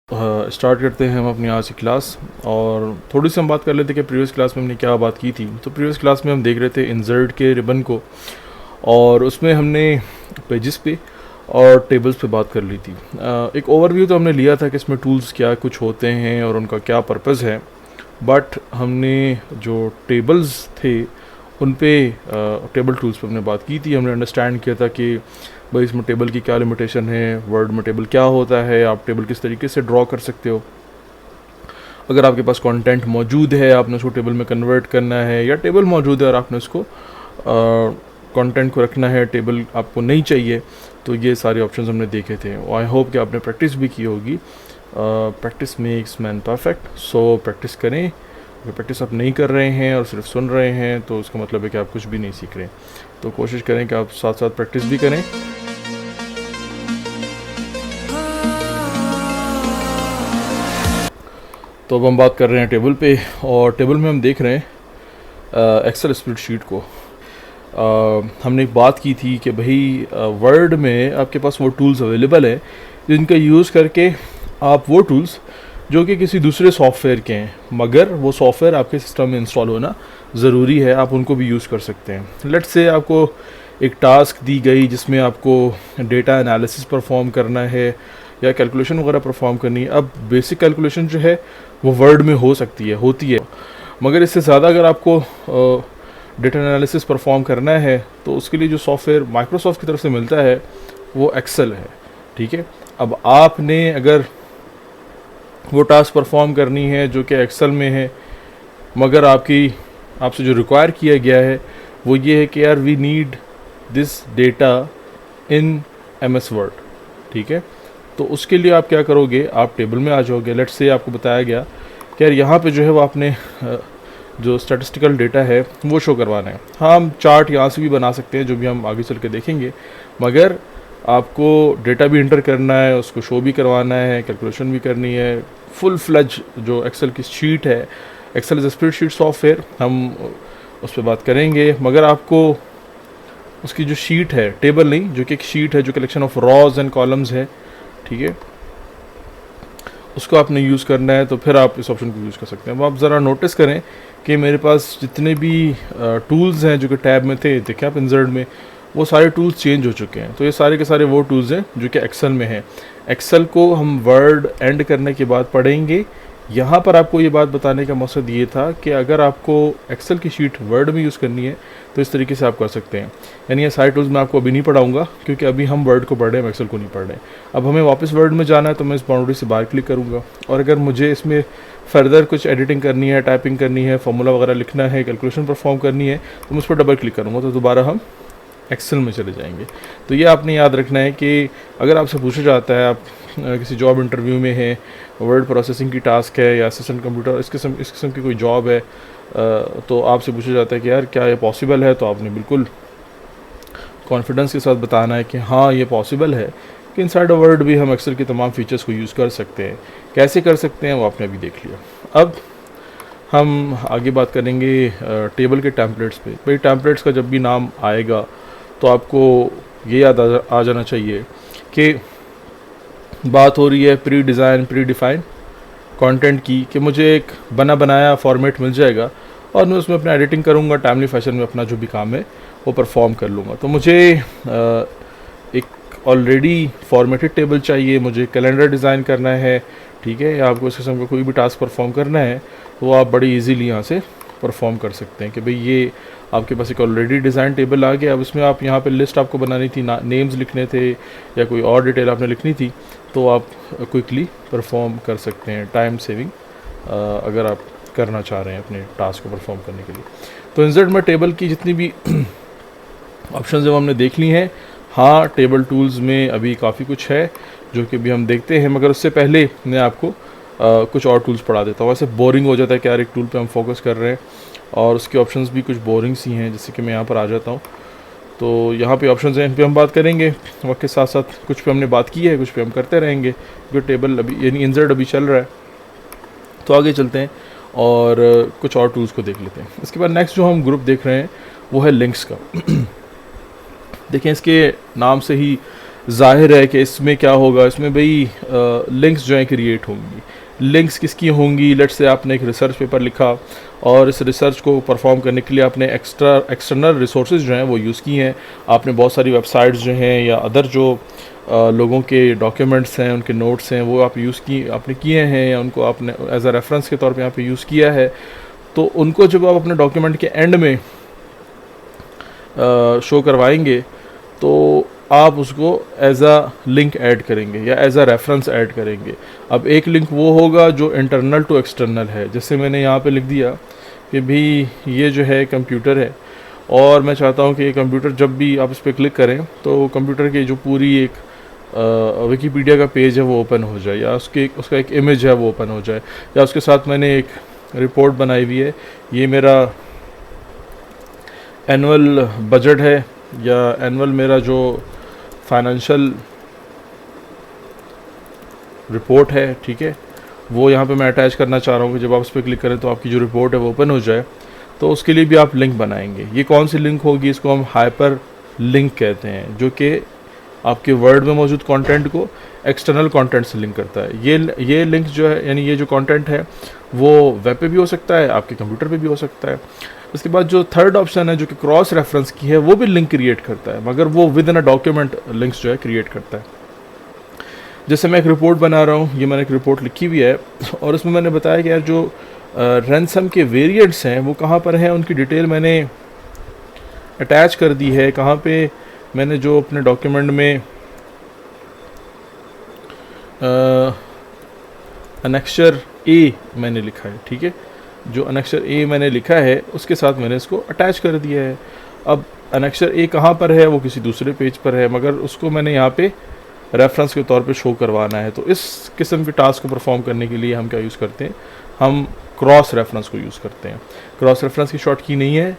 Start करते हैं हम अपनी आज की क्लास। और थोड़ी सी हम बात कर लेते कि प्रीवियस क्लास में हमने क्या बात की थी। तो प्रीवियस क्लास में हम देख रहे थे इंसर्ट के रिबन को, और उसमें हमने पेजेस पे और टेबल्स पे बात कर ली थी। एक ओवरव्यू तो हमने लिया था कि इसमें टूल्स क्या कुछ होते हैं और उनका क्या पर्पज़ है, बट हमने जो टेबल्स थे उन पे टेबल टूल्स पे हमने बात की थी। हमने अंडरस्टैंड किया था कि भाई इसमें टेबल की क्या लिमिटेशन है, वर्ड में टेबल क्या होता है, आप टेबल किस तरीके से ड्रॉ कर सकते हो। अगर आपके पास कंटेंट मौजूद है, आपने उसको टेबल में कन्वर्ट करना है, या टेबल मौजूद है और आपने उसको कंटेंट को रखना है, टेबल आपको नहीं चाहिए, तो ये सारे ऑप्शंस हमने देखे थे। आई होप कि आपने प्रैक्टिस भी की होगी। Practice makes man perfect, so practice करें। अगर प्रैक्टिस आप नहीं कर रहे हैं और सिर्फ सुन रहे हैं तो उसका मतलब है कि आप कुछ भी नहीं सीख रहे। तो कोशिश करें कि आप साथ साथ प्रैक्टिस भी करें। तो अब हम बात कर रहे हैं टेबल पे, और टेबल में हम देख रहे हैं एक्सेल स्प्रेडशीट को। हमने एक बात की थी कि भाई वर्ड में आपके पास वो टूल्स अवेलेबल हैं जिनका यूज़ करके आप वो टूल्स जो कि किसी दूसरे सॉफ्टवेयर के हैं, मगर वो सॉफ्टवेयर आपके सिस्टम में इंस्टॉल होना ज़रूरी है, आप उनको भी यूज़ कर सकते हैं। लेट्स से आपको एक टास्क दी गई जिसमें आपको डेटा एनालिसिस परफॉर्म करना है या कैलकुलेशन वगैरह परफॉर्म करनी है। अब बेसिक कैलकुलेशन जो है वो वर्ड में होती है, मगर इससे ज़्यादा अगर आपको डेटा एनालिसिस परफॉर्म करना है तो उसके लिए जो सॉफ्टवेयर माइक्रोसॉफ्ट की तरफ से मिलता है वो एक्सेल है। ठीक है, अब आपने अगर वो टास्क परफॉर्म करनी है जो कि एक्सेल में है, मगर आपसे जो रिक्वायर किया गया है वो ये है कि यार we need this data in MS Word. ठीक है, तो उसके लिए आप क्या करोगे, आप टेबल में आ जाओगे। लेट्स से आपको बताया गया कि यार यहाँ पे जो है वो आपने जो स्टैटिस्टिकल डेटा है वो शो करवाना है। हाँ, हम चार्ट यहाँ से भी बना सकते हैं, जो भी हम आगे चल के देखेंगे, मगर आपको डेटा भी इंटर करना है, उसको शो भी करवाना है, कैलकुलेशन भी करनी है। फुल फ्लज जो एक्सेल की शीट है, एक्सेल इज स्प्रेडशीट सॉफ्टवेयर, हम उस पर बात करेंगे। मगर आपको उसकी जो शीट है, टेबल नहीं, जो कि एक शीट है जो collection of rows and columns है, ठीक है, उसको आपने यूज़ करना है, तो फिर आप इस ऑप्शन को यूज़ कर सकते हैं। अब आप ज़रा नोटिस करें कि मेरे पास जितने भी टूल्स हैं जो कि टैब में थे, देखें आप इंसर्ट में, वो सारे टूल्स चेंज हो चुके हैं। तो ये सारे के सारे वो टूल्स हैं जो कि एक्सेल में हैं। एक्सेल को हम वर्ड एंड करने के बाद पढ़ेंगे। यहाँ पर आपको ये बात बताने का मकसद ये था कि अगर आपको एक्सेल की शीट वर्ड में यूज़ करनी है तो इस तरीके से आप कर सकते हैं। यानी ये सारे टूल्स मैं आपको अभी नहीं पढ़ाऊंगा, क्योंकि अभी हम वर्ड को पढ़ रहे हैं, एक्सेल को नहीं पढ़ रहे हैं। अब हमें वापस वर्ड में जाना है तो मैं इस बाउंड्री से बाहर क्लिक करूँगा, और अगर मुझे इसमें फर्दर कुछ एडिटिंग करनी है, टाइपिंग करनी है, फार्मूला वगैरह लिखना है, कैलकुलेशन परफॉर्म करनी है, तो मैं उस पर डबल क्लिक करूँगा तो दोबारा हम एक्सेल में चले जाएंगे। तो ये आपने याद रखना है कि अगर आपसे पूछा जाता है, आप किसी जॉब इंटरव्यू में है, वर्ड प्रोसेसिंग की टास्क है या असिस्टेंट कंप्यूटर, इस किस्म की कोई जॉब है, तो आपसे पूछा जाता है कि यार क्या ये पॉसिबल है, तो आपने बिल्कुल कॉन्फिडेंस के साथ बताना है कि हाँ ये पॉसिबल है कि इनसाइड अ वर्ड भी हम एक्सेल के तमाम फीचर्स को यूज़ कर सकते हैं। कैसे कर सकते हैं वो आपने अभी देख लिया। अब हम आगे बात करेंगे टेबल के टेम्पलेट्स पे। भाई टेम्पलेट्स का जब भी नाम आएगा तो आपको ये याद आ जाना चाहिए कि बात हो रही है pre design pre define content की, कि मुझे एक बना बनाया फॉर्मेट मिल जाएगा और मैं उसमें अपना एडिटिंग करूँगा, टाइमली फैशन में अपना जो भी काम है वो परफॉर्म कर लूँगा। तो मुझे एक ऑलरेडी फॉर्मेटेड टेबल चाहिए, मुझे कैलेंडर डिज़ाइन करना है, ठीक है, या आपको इस किस्म का कोई भी टास्क परफॉर्म करना है तो आप बड़ी इजीली यहाँ से परफॉर्म कर सकते हैं कि भाई ये आपके पास एक ऑलरेडी डिज़ाइन टेबल आ गया। अब इसमें आप यहाँ पे लिस्ट आपको बनानी थी, नेम्स लिखने थे या कोई और डिटेल आपने लिखनी थी, तो आप क्विकली परफॉर्म कर सकते हैं, टाइम सेविंग अगर आप करना चाह रहे हैं अपने टास्क को परफॉर्म करने के लिए। तो इंसर्ट में टेबल की जितनी भी ऑप्शन है वो हमने देख ली हैं। हाँ, टेबल टूल्स में अभी काफ़ी कुछ है जो कि अभी हम देखते हैं, मगर उससे पहले मैं आपको कुछ और टूल्स पढ़ा देता हूँ। वैसे बोरिंग हो जाता है कि यार एक टूल पे हम फोकस कर रहे हैं और उसकी ऑप्शंस भी कुछ बोरिंग सी हैं। जैसे कि मैं यहाँ पर आ जाता हूँ, तो यहाँ पे ऑप्शंस हैं, इन पे हम बात करेंगे। वक्त के साथ साथ कुछ पे हमने बात की है, कुछ पे हम करते रहेंगे, क्योंकि टेबल अभी यानी इंसर्ट अभी चल रहा है। तो आगे चलते हैं और कुछ और टूल्स को देख लेते हैं। इसके बाद नेक्स्ट जो हम ग्रुप देख रहे हैं वो है लिंक्स का। देखें, इसके नाम से ही ज़ाहिर है कि इसमें क्या होगा, इसमें भाई लिंक्स जो हैं क्रिएट होंगी। लिंक्स किसकी होंगी? लेट्स से आपने एक रिसर्च पेपर लिखा और इस रिसर्च को परफॉर्म करने के लिए आपने एक्सटर्नल रिसोर्सेज जो हैं वो यूज़ की हैं। आपने बहुत सारी वेबसाइट्स जो हैं या अदर जो लोगों के डॉक्यूमेंट्स हैं, उनके नोट्स हैं, वो आपने किए हैं या उनको आपने एज अ रेफरेंस के तौर पे यहाँ पे यूज़ किया है। तो उनको जब आप अपने डॉक्यूमेंट के एंड में शो करवाएंगे तो आप उसको एज अ लिंक ऐड करेंगे या एज अ रेफरेंस ऐड करेंगे। अब एक लिंक वो होगा जो इंटरनल टू एक्सटर्नल है, जैसे मैंने यहाँ पे लिख दिया कि भी ये जो है कंप्यूटर है और मैं चाहता हूँ कि ये कंप्यूटर जब भी आप इस पर क्लिक करें तो कंप्यूटर की जो पूरी एक विकीपीडिया का पेज है वो ओपन हो जाए, या उसका एक इमेज है वो ओपन हो जाए, या उसके साथ मैंने एक रिपोर्ट बनाई हुई है, ये मेरा एनुअल बजट है या एनुअल मेरा जो फाइनेंशियल रिपोर्ट है, ठीक है, वो यहाँ पे मैं अटैच करना चाह रहा हूँ कि जब आप उस पर क्लिक करें तो आपकी जो रिपोर्ट है वो ओपन हो जाए। तो उसके लिए भी आप लिंक बनाएंगे। ये कौन सी लिंक होगी? इसको हम हाइपर लिंक कहते हैं, जो कि आपके वर्ड में मौजूद कंटेंट को एक्सटर्नल कंटेंट से लिंक करता है। ये लिंक जो है, यानी ये जो कंटेंट है वो वेब पे भी हो सकता है, आपके कंप्यूटर पे भी हो सकता है। उसके बाद जो थर्ड ऑप्शन है जो कि क्रॉस रेफरेंस की है, वो भी लिंक क्रिएट करता है, मगर वो with in a document links जो है क्रिएट करता है। जैसे मैं एक रिपोर्ट बना रहा हूँ, ये मैंने एक रिपोर्ट लिखी हुई है और इसमें मैंने बताया कि यार जो रैंसम के वेरिएंट्स हैं वो कहाँ पर हैं, उनकी डिटेल मैंने अटैच कर दी है। कहाँ पे? मैंने जो अपने डॉक्यूमेंट में अनेक्शर ए मैंने लिखा है, ठीक है, जो अनेक्शर ए मैंने लिखा है उसके साथ मैंने इसको अटैच कर दिया है। अब अनेक्शर ए कहाँ पर है? वो किसी दूसरे पेज पर है, मगर उसको मैंने यहाँ पे रेफरेंस के तौर पे शो करवाना है। तो इस किस्म के टास्क को परफॉर्म करने के लिए हम क्या यूज़ करते हैं? हम क्रॉस रेफरेंस को यूज़ करते हैं। क्रॉस रेफरेंस की शॉर्ट की नहीं है,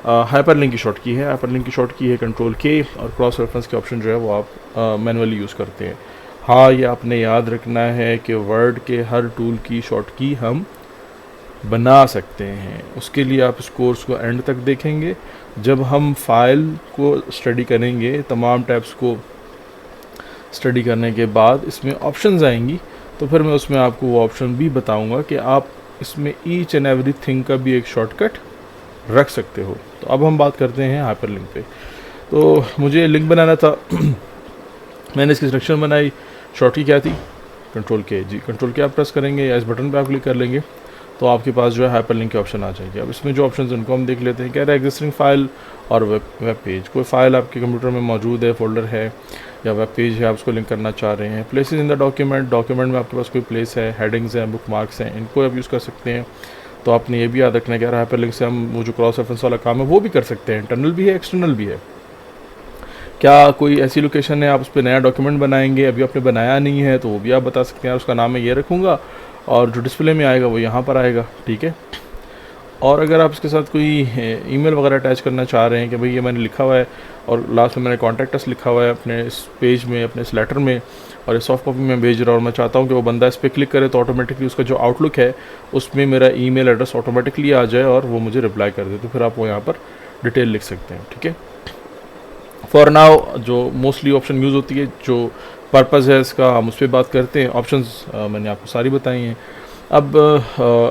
हाइपर लिंक की शॉर्ट की है। हाइपर लिंक की शॉर्ट की है कंट्रोल के, और क्रॉस रेफरेंस के ऑप्शन जो है वो आप मैनुअली यूज़ करते हैं। हाँ, ये आपने याद रखना है कि वर्ड के हर टूल की शॉर्ट की हम बना सकते हैं। उसके लिए आप इस कोर्स को एंड तक देखेंगे। जब हम फाइल को स्टडी करेंगे, तमाम टैब्स को स्टडी करने के बाद इसमें ऑप्शंस आएंगी, तो फिर मैं उसमें आपको वो ऑप्शन भी बताऊंगा कि आप इसमें ईच एंड एवरी थिंग का भी एक शॉर्टकट रख सकते हो। तो अब हम बात करते हैं हाइपर लिंक पे। तो मुझे लिंक बनाना था मैंने इसकी इंस्ट्रक्शन बनाई। शॉर्ट की क्या थी? कंट्रोल के। जी, कंट्रोल के आप प्रेस करेंगे या इस बटन पे आप क्लिक कर लेंगे तो आपके पास जो है हाइपर लिंक के ऑप्शन आ जाएंगे। अब इसमें जो ऑप्शन है उनको हम देख लेते हैं। कह रहा है एग्जिस्टिंग फाइल और वेब पेज। कोई फाइल आपके कंप्यूटर में मौजूद है, फोल्डर है या वेब पेज है, आप उसको लिंक करना चाह रहे हैं। प्लेसेस इन द डॉक्यूमेंट में आपके पास कोई प्लेस है, हेडिंग्स हैं, बुक मार्क्स हैं, इनको आप यूज़ कर सकते हैं। तो आपने ये भी याद रखना है कि हाइपर लिंक से हम वो जो क्रॉस रेफरेंस वाला काम है वो भी कर सकते हैं। इंटरनल भी है, एक्सटर्नल भी है। क्या कोई ऐसी लोकेशन है आप उस पर नया डॉक्यूमेंट बनाएंगे, अभी आपने बनाया नहीं है, तो वो भी आप बता सकते हैं। उसका नाम मैं ये रखूँगा और जो डिस्प्ले में आएगा वो यहाँ पर आएगा, ठीक है। और अगर आप इसके साथ कोई ईमेल वगैरह अटैच करना चाह रहे हैं कि भाई ये मैंने लिखा हुआ है और लास्ट में मैंने कॉन्टैक्ट अस लिखा हुआ है अपने इस पेज में, अपने इस लेटर में, और ये सॉफ्ट कॉपी में भेज रहा हूँ और मैं चाहता हूँ कि वो बंदा इस पर क्लिक करे तो ऑटोमेटिकली उसका जो आउटलुक है उसमें मेरा ईमेल एड्रेस ऑटोमेटिकली आ जाए और वो मुझे रिप्लाई कर दे, तो फिर आप वो यहाँ पर डिटेल लिख सकते हैं, ठीक है। फॉर नाउ जो मोस्टली ऑप्शन यूज़ होती है, जो पर्पज़ है इसका, हम उस पर बात करते हैं। ऑप्शंस मैंने आपको सारी बताई हैं। अब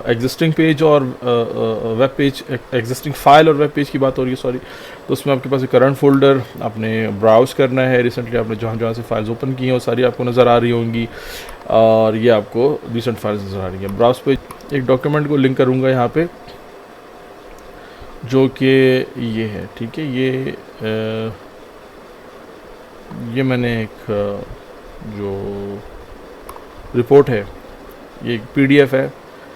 एग्जिस्टिंग पेज और वेब पेज, एग्जिस्टिंग फाइल और वेब पेज की बात हो रही है, सॉरी। तो उसमें आपके पास एक करंट फोल्डर आपने ब्राउज़ करना है। रिसेंटली आपने जहाँ जहाँ से फाइल्स ओपन की हैं वो सारी आपको नज़र आ रही होंगी और ये आपको रिसेंट फाइल्स नज़र आ रही हैं। ब्राउज़ पे एक डॉक्यूमेंट को लिंक करूँगा यहाँ पे, जो कि ये है, ठीक है। ये मैंने एक जो रिपोर्ट है, ये एक PDF है,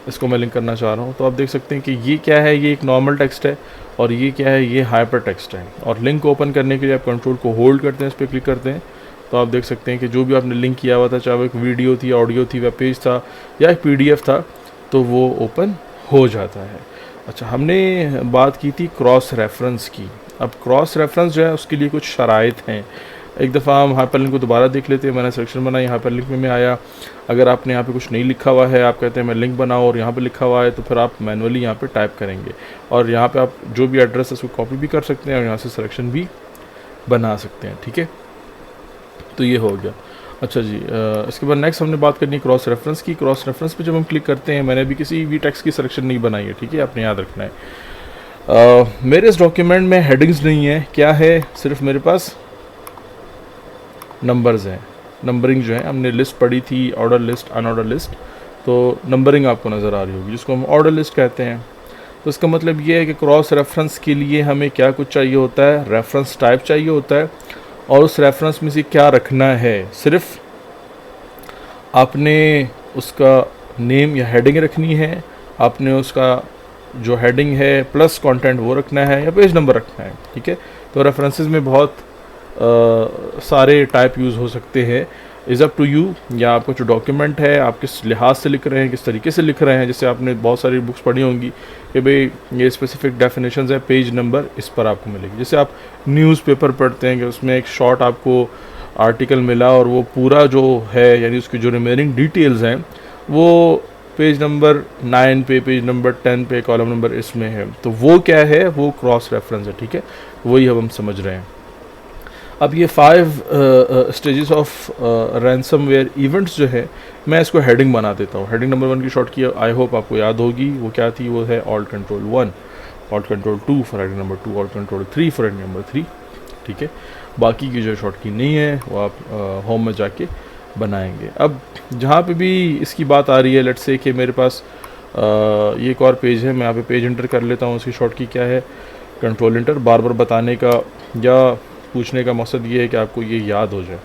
इसको मैं लिंक करना चाह रहा हूँ। तो आप देख सकते हैं कि ये क्या है, ये एक नॉर्मल टेक्स्ट है और ये क्या है, ये हाइपर टेक्स्ट है। और लिंक को ओपन करने के लिए आप कंट्रोल को होल्ड करते हैं, इस पर क्लिक करते हैं, तो आप देख सकते हैं कि जो भी आपने लिंक किया हुआ था, चाहे वो एक वीडियो थी, ऑडियो थी, वेब पेज था या एक PDF था, तो वो ओपन हो जाता है। अच्छा, हमने बात की थी क्रॉस रेफरेंस की। अब क्रॉस रेफरेंस जो है उसके लिए कुछ शराइत हैं। एक दफ़ा हम हाइपर लिंक को दोबारा देख लेते हैं। मैंने सेक्शन बनाई, हाइपर लिंक में मैं आया। अगर आपने यहाँ पे कुछ नहीं लिखा हुआ है, आप कहते हैं मैं लिंक बनाओ और यहाँ पे लिखा हुआ है, तो फिर आप मैनुअली यहाँ पे टाइप करेंगे और यहाँ पे आप जो भी एड्रेस है उसको कॉपी भी कर सकते हैं और यहाँ से सिलेक्शन भी बना सकते हैं, ठीक है। तो ये हो गया। अच्छा जी, इसके बाद नेक्स्ट हमने बात करनी है क्रॉस रेफरेंस की। क्रॉस रेफरेंस पे जब हम क्लिक करते हैं, मैंने अभी किसी भी टेक्स्ट की सिलेक्शन नहीं बनाई है, ठीक है, आपने याद रखना है। मेरे इस डॉक्यूमेंट में हेडिंग्स नहीं है, क्या है, सिर्फ मेरे पास नंबर्स हैं। नंबरिंग जो है हमने लिस्ट पढ़ी थी, ऑर्डर लिस्ट, अनऑर्डर लिस्ट, तो नंबरिंग आपको नज़र आ रही होगी, जिसको हम ऑर्डर लिस्ट कहते हैं। तो इसका मतलब ये है कि क्रॉस रेफरेंस के लिए हमें क्या कुछ चाहिए होता है, रेफरेंस टाइप चाहिए होता है, और उस रेफरेंस में से क्या रखना है, सिर्फ आपने उसका नेम या हेडिंग रखनी है, आपने उसका जो हेडिंग है प्लस कंटेंट वो रखना है, या पेज नंबर रखना है, ठीक है। तो रेफरेंसेस में बहुत सारे टाइप यूज़ हो सकते हैं, इज़ अप टू यू, या आपका जो डॉक्यूमेंट है आप किस लिहाज से लिख रहे हैं, किस तरीके से लिख रहे हैं। जैसे आपने बहुत सारी बुक्स पढ़ी होंगी कि भाई ये स्पेसिफिक डेफिनेशंस है, पेज नंबर इस पर आपको मिलेगी। जैसे आप न्यूज़पेपर पढ़ते हैं कि उसमें एक शॉर्ट आपको आर्टिकल मिला और वो पूरा जो है, यानी उसकी जो रिमेनिंग डिटेल्स हैं वो पेज नंबर 9 पे, पेज नंबर 10 पे, कॉलम नंबर इसमें है, तो वो क्या है, वो क्रॉस रेफरेंस है, ठीक है। वही अब हम समझ रहे हैं। अब ये 5 स्टेजेस ऑफ रैंसमवेयर इवेंट्स जो है, मैं इसको हेडिंग बना देता हूँ। हेडिंग नंबर 1 की शॉर्ट की आई होप आपको याद होगी, वो क्या थी, वो है alt control 1, alt control 2 for heading number 2, alt control 3 for heading number 3, ठीक है। बाकी की जो शॉर्ट की नहीं है वो आप होम में जाके बनाएंगे। अब जहाँ पे भी इसकी बात आ रही है, लेट्स से कि मेरे पास ये एक और पेज है, मैं यहाँ पे पेज इंटर कर लेता हूँ, उसकी शॉर्ट की क्या है, कंट्रोल इंटर। बार बार बताने का या पूछने का मकसद ये है कि आपको ये याद हो जाए,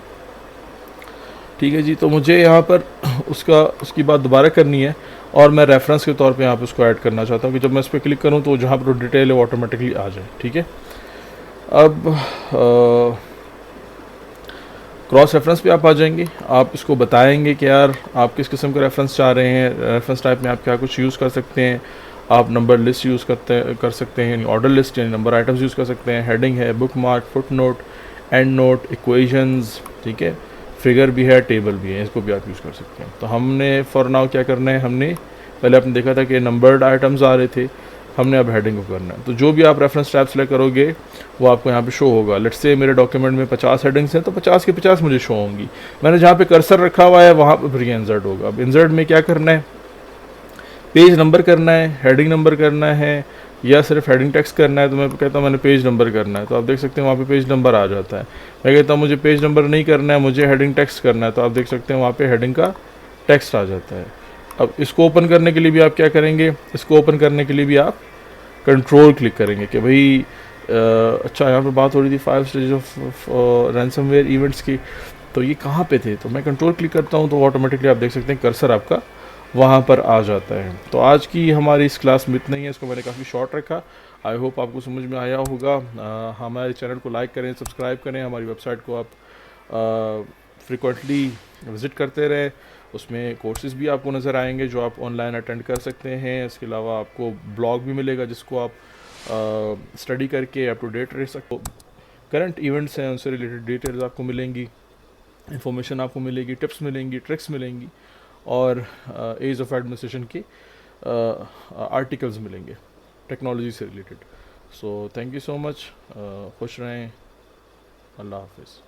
ठीक है जी। तो मुझे यहाँ पर उसकी बात दोबारा करनी है, और मैं रेफरेंस के तौर पे यहाँ पे उसको ऐड करना चाहता हूँ कि जब मैं इस पर क्लिक करूँ तो जहाँ पर डिटेल है वो ऑटोमेटिकली आ जाए, ठीक है। अब क्रॉस रेफरेंस पे आप आ जाएंगे, आप इसको बताएंगे कि यार आप किस किस्म का रेफरेंस चाह रहे हैं, रेफरेंस टाइप में आप क्या कुछ यूज़ कर सकते हैं। आप नंबर लिस्ट यूज़ कर सकते हैं, ऑर्डर लिस्ट यानी नंबर आइटम्स यूज़ कर सकते हैं, हेडिंग है, book mark, foot note, and note, equations, ठीक है, फिगर भी है, टेबल भी है, इसको भी आप यूज़ कर सकते हैं। तो हमने फॉर नाउ क्या करना है, हमने पहले आपने देखा था कि नंबर्ड आइटम्स आ रहे थे, हमने अब हेडिंग को करना है। तो जो भी आप रेफरेंस टाइप सेलेक्ट करोगे वो आपको यहाँ पे शो होगा। लेट्स से मेरे डॉक्यूमेंट में 50 हेडिंग्स हैं, तो 50 के 50 मुझे शो होंगी। मैंने जहाँ पे कर्सर रखा हुआ है वहाँ पर फिर ये इंसर्ट होगा। अब इंसर्ट में क्या करना है, पेज नंबर करना है, हेडिंग नंबर करना है, या सिर्फ हेडिंग टेक्स्ट करना है। तो मैं कहता हूँ मैंने पेज नंबर करना है, तो आप देख सकते हैं वहाँ पे पेज नंबर आ जाता है। मैं कहता हूँ मुझे पेज नंबर नहीं करना है, मुझे हेडिंग टेक्स्ट करना है, तो आप देख सकते हैं वहाँ पे हेडिंग का टेक्स्ट आ जाता है। अब इसको ओपन करने के लिए भी आप क्या करेंगे, इसको ओपन करने के लिए भी आप कंट्रोल क्लिक करेंगे कि भाई अच्छा यहाँ पे बात हो रही थी 5 स्टेज ऑफ रैंसमवेयर इवेंट्स की, तो ये कहाँ पे थे। तो मैं कंट्रोल क्लिक करता हूँ तो ऑटोमेटिकली आप देख सकते हैं कर्सर आपका वहाँ पर आ जाता है। तो आज की हमारी इस क्लास में इतना ही है, इसको मैंने काफ़ी शॉर्ट रखा। आई होप आपको समझ में आया होगा। हमारे चैनल को लाइक करें, सब्सक्राइब करें, हमारी वेबसाइट को आप फ्रिक्वेंटली विज़िट करते रहें। उसमें कोर्सेज़ भी आपको नज़र आएंगे जो आप ऑनलाइन अटेंड कर सकते हैं। इसके अलावा आपको ब्लॉग भी मिलेगा जिसको आप स्टडी करके अप टू डेट रह सकते हो। करंट इवेंट्स हैं उनसे रिलेटेड डिटेल्स आपको मिलेंगी, इन्फॉर्मेशन आपको मिलेगी, टिप्स मिलेंगी, ट्रिक्स मिलेंगी, और एज ऑफ एडमिनिस्ट्रेशन के आर्टिकल्स मिलेंगे टेक्नोलॉजी से related. So thank you so much, खुश रहें, अल्लाह हाफिज़।